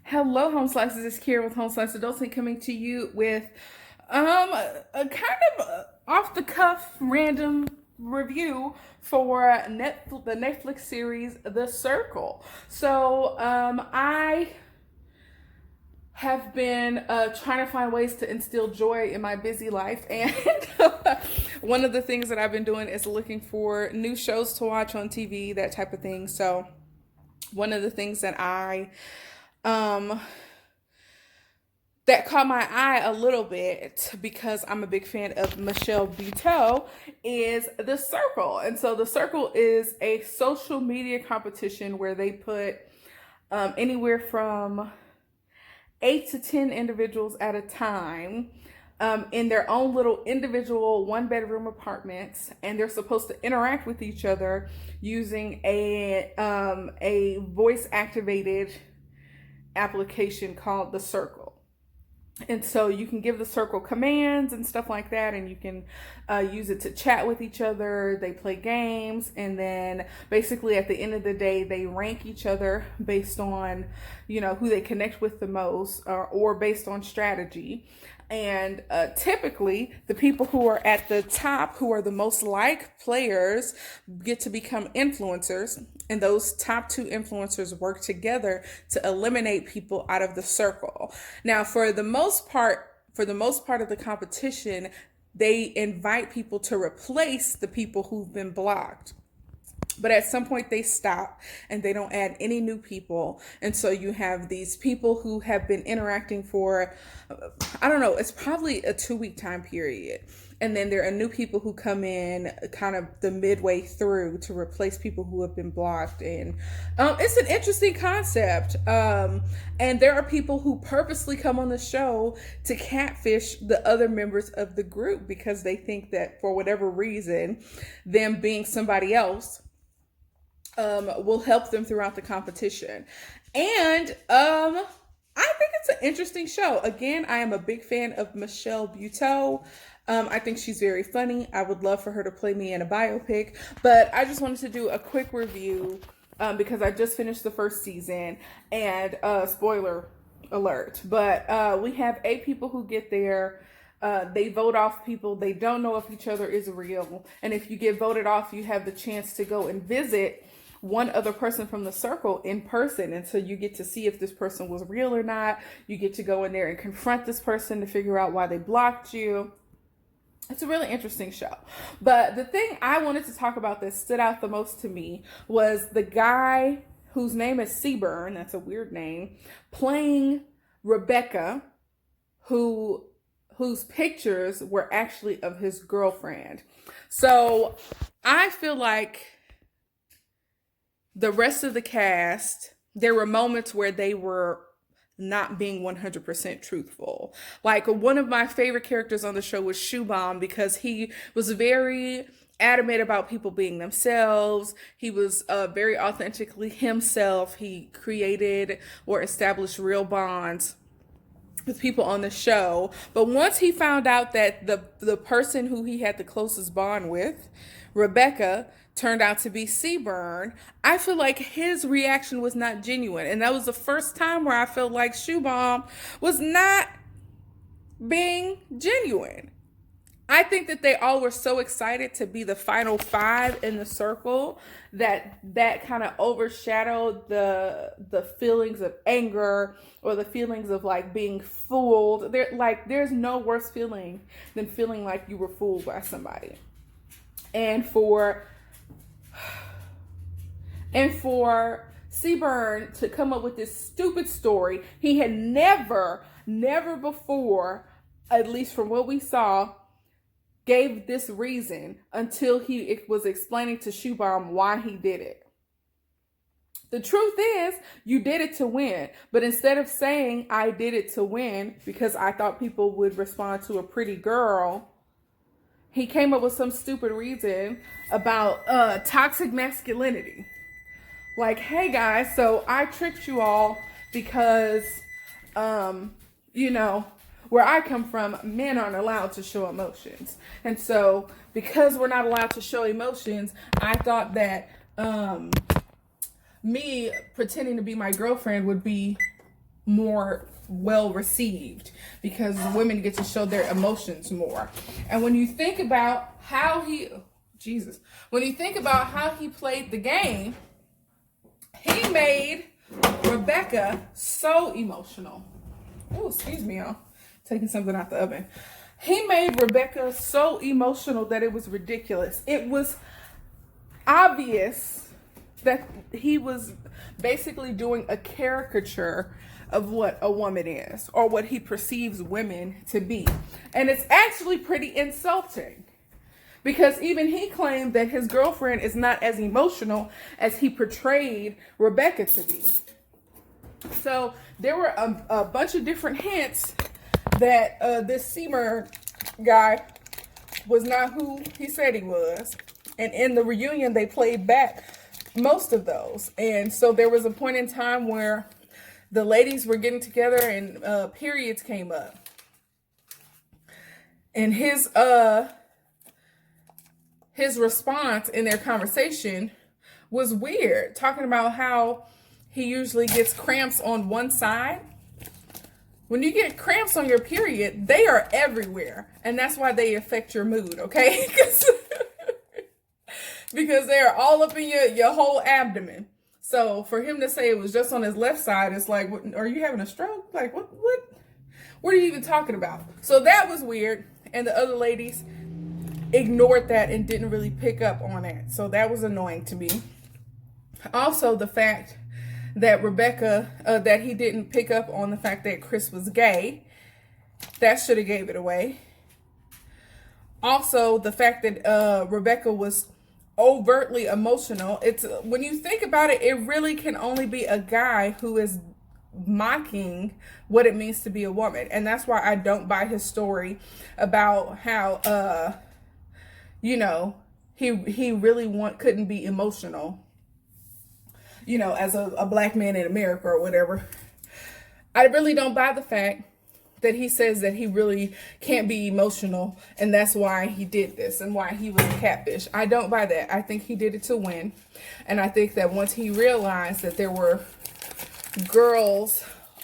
Hello, Home Slices. It's Kira with Home Slice Adulting coming to you with a kind of off the cuff random review for the Netflix series The Circle. I have been trying to find ways to instill joy in my busy life, and one of the things that I've been doing is looking for new shows to watch on TV, that type of thing. So one of the things um that caught my eye a little bit, because I'm a big fan of Michelle Buteau, is The Circle. And so The Circle is a social media competition where they put anywhere from 8 to 10 individuals at a time in their own little individual one-bedroom apartments, and they're supposed to interact with each other using a voice-activated application called The Circle. And so you can give The Circle commands and stuff like that, and you can use it to chat with each other. They play games, and then basically at the end of the day, they rank each other based on, who they connect with the most, or based on strategy. And typically, the people who are at the top, who are the most liked players, get to become influencers. And those top two influencers work together to eliminate people out of the circle. Now, for the most part of the competition, they invite people to replace the people who've been blocked. But at some point they stop and they don't add any new people. And so you have these people who have been interacting for, I don't know, it's probably a 2-week time period. And then there are new people who come in kind of the midway through to replace people who have been blocked. And it's an interesting concept. And there are people who purposely come on the show to catfish the other members of the group, because they think that for whatever reason, them being somebody else will help them throughout the competition. And I think it's an interesting show. Again, I am a big fan of Michelle Buteau. I think she's very funny. I would love for her to play me in a biopic. But I just wanted to do a quick review because I just finished the first season. And spoiler alert. But we have 8 people who get there. They vote off people. They don't know if each other is real. And if you get voted off, you have the chance to go and visit one other person from the circle in person. And so you get to see if this person was real or not. You get to go in there and confront this person to figure out why they blocked you. It's a really interesting show. But the thing I wanted to talk about that stood out the most to me was the guy whose name is Seaburn, that's a weird name, playing Rebecca, whose pictures were actually of his girlfriend. So I feel like the rest of the cast, there were moments where they were not being 100% truthful. Like, one of my favorite characters on the show was Shubham, because he was very adamant about people being themselves. He was very authentically himself. He created or established real bonds with people on the show. But once he found out that the person who he had the closest bond with, Rebecca, turned out to be Seaburn, I feel like his reaction was not genuine. And that was the first time where I felt like Shubham was not being genuine. I think that they all were so excited to be the final 5 in the circle that kind of overshadowed the feelings of anger, or the feelings of like being fooled. There's no worse feeling than feeling like you were fooled by somebody. And for Seaburn to come up with this stupid story, he had never before, at least from what we saw, gave this reason until he was explaining to Shubham why he did it. The truth is, you did it to win. But instead of saying, I did it to win because I thought people would respond to a pretty girl, he came up with some stupid reason about toxic masculinity. Like, hey guys, so I tricked you all because, where I come from, men aren't allowed to show emotions. And so because we're not allowed to show emotions, I thought that me pretending to be my girlfriend would be more well received because women get to show their emotions more. And when you think about how when you think about how he played the game, he made Rebecca so emotional. Oh, excuse me, y'all. Taking something out the oven. He made Rebecca so emotional that it was ridiculous. It was obvious that he was basically doing a caricature of what a woman is or what he perceives women to be. And it's actually pretty insulting because even he claimed that his girlfriend is not as emotional as he portrayed Rebecca to be. So there were a bunch of different hints that this Seymour guy was not who he said he was. And in the reunion, they played back most of those. And so there was a point in time where the ladies were getting together and periods came up. And his response in their conversation was weird, talking about how he usually gets cramps on one side. When you get cramps on your period, they are everywhere. And that's why they affect your mood, okay? Because they're all up in your whole abdomen. So for him to say it was just on his left side, it's like, what, are you having a stroke? Like, what are you even talking about? So that was weird. And the other ladies ignored that and didn't really pick up on it. So that was annoying to me. Also, the fact that Rebecca, that he didn't pick up on the fact that Chris was gay, that should have gave it away. Also, the fact that Rebecca was overtly emotional. It's when you think about it, it really can only be a guy who is mocking what it means to be a woman. And that's why I don't buy his story about how he really couldn't be emotional, as a black man in America or whatever. I really don't buy the fact that he says that he really can't be emotional and that's why he did this and why he was a catfish. I don't buy that. I think he did it to win. And I think that once he realized that there were girls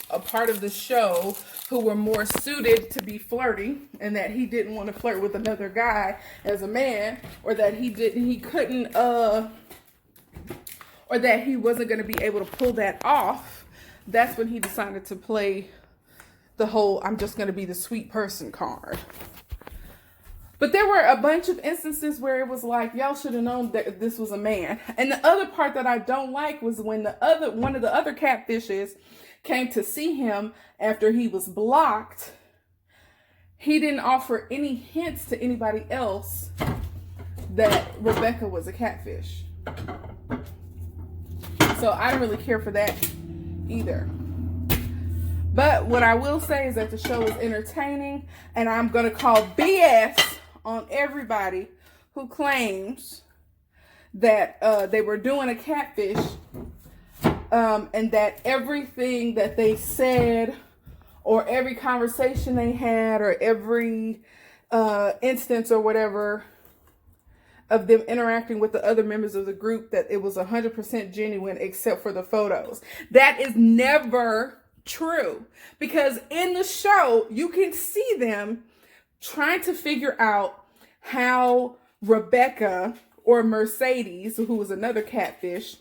a part of the show who were more suited to be flirty and that he didn't want to flirt with another guy as a man, or that he couldn't or that he wasn't going to be able to pull that off, that's when he decided to play the whole I'm just going to be the sweet person card. But there were a bunch of instances where it was like, y'all should have known that this was a man. And the other part that I don't like was when one of the other catfishes came to see him after he was blocked. He didn't offer any hints to anybody else that Rebecca was a catfish. So I don't really care for that either. But what I will say is that the show is entertaining, and I'm going to call BS on everybody who claims that they were doing a catfish and that everything that they said or every conversation they had or every instance or whatever of them interacting with the other members of the group, that it was 100% genuine except for the photos. That is never true, because in the show you can see them trying to figure out how Rebecca or Mercedes, who was another catfish,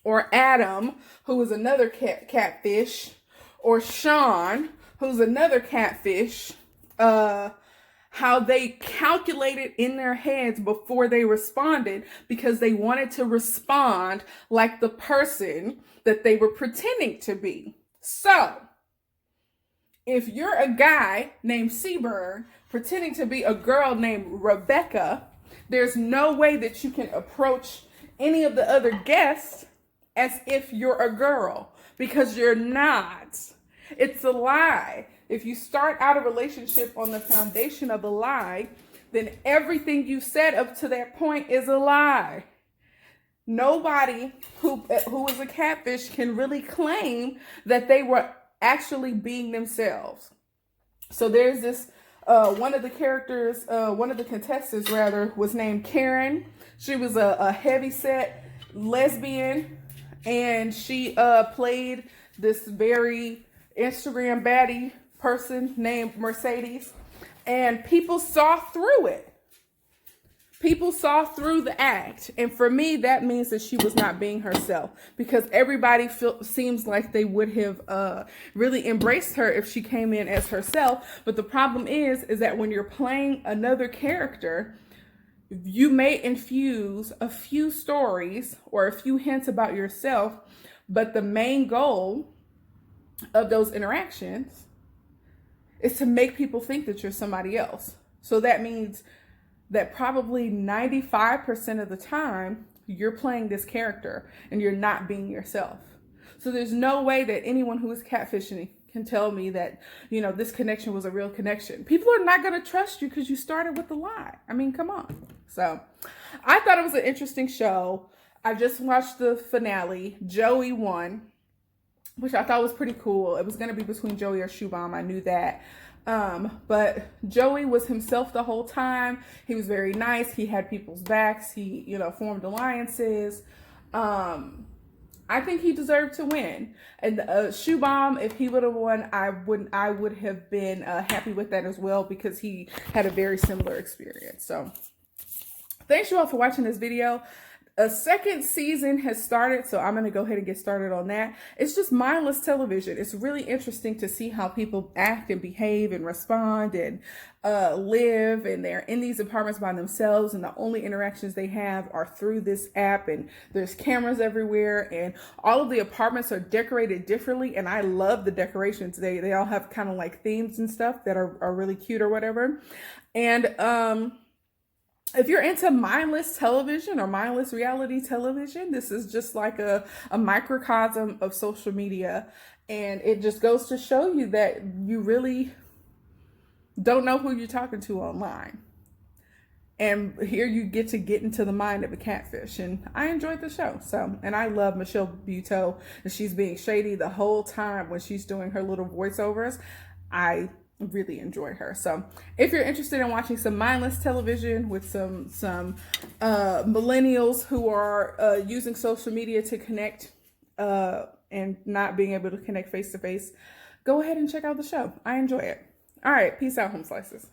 or Adam, who was another catfish, or Sean, who's another catfish, how they calculated in their heads before they responded, because they wanted to respond like the person that they were pretending to be. So, if you're a guy named Seaburn pretending to be a girl named Rebecca, there's no way that you can approach any of the other guests as if you're a girl, because you're not. It's a lie. If you start out a relationship on the foundation of a lie, then everything you said up to that point is a lie. Nobody who is a catfish can really claim that they were actually being themselves. So there's this, one of the contestants was named Karen. She was a heavyset lesbian, and she played this very Instagram baddie person named Mercedes, and people saw through it. People saw through the act. And for me, that means that she was not being herself, because everybody seems like they would have really embraced her if she came in as herself. But the problem is that when you're playing another character, you may infuse a few stories or a few hints about yourself, but the main goal of those interactions is to make people think that you're somebody else. So that means that probably 95% of the time you're playing this character and you're not being yourself. So there's no way that anyone who is catfishing can tell me that, you know, this connection was a real connection. People are not going to trust you because you started with a lie. I mean, come on. So I thought it was an interesting show. I just watched the finale. Joey won, which I thought was pretty cool. It was going to be between Joey or Shubham. I knew that. But Joey was himself the whole time. He was very nice. He had people's backs. He, you know, formed alliances. I think he deserved to win. And Shubham, if he would have won, I would have been happy with that as well, because he had a very similar experience. So thanks you all for watching this video. A second season has started, so I'm going to go ahead and get started on that. It's just mindless television. It's really interesting to see how people act and behave and respond and live, and they're in these apartments by themselves, and the only interactions they have are through this app, and there's cameras everywhere, and all of the apartments are decorated differently, and I love the decorations. They all have kind of like themes and stuff that are really cute or whatever. And if you're into mindless television or mindless reality television, this is just like a microcosm of social media. And it just goes to show you that you really don't know who you're talking to online. And here you get into the mind of a catfish. And I enjoyed the show. So, and I love Michelle Buteau, and she's being shady the whole time when she's doing her little voiceovers. I really enjoy her. So if you're interested in watching some mindless television with some millennials who are using social media to connect and not being able to connect face to face, go ahead and check out the show. I enjoy it. All right, peace out, home slices.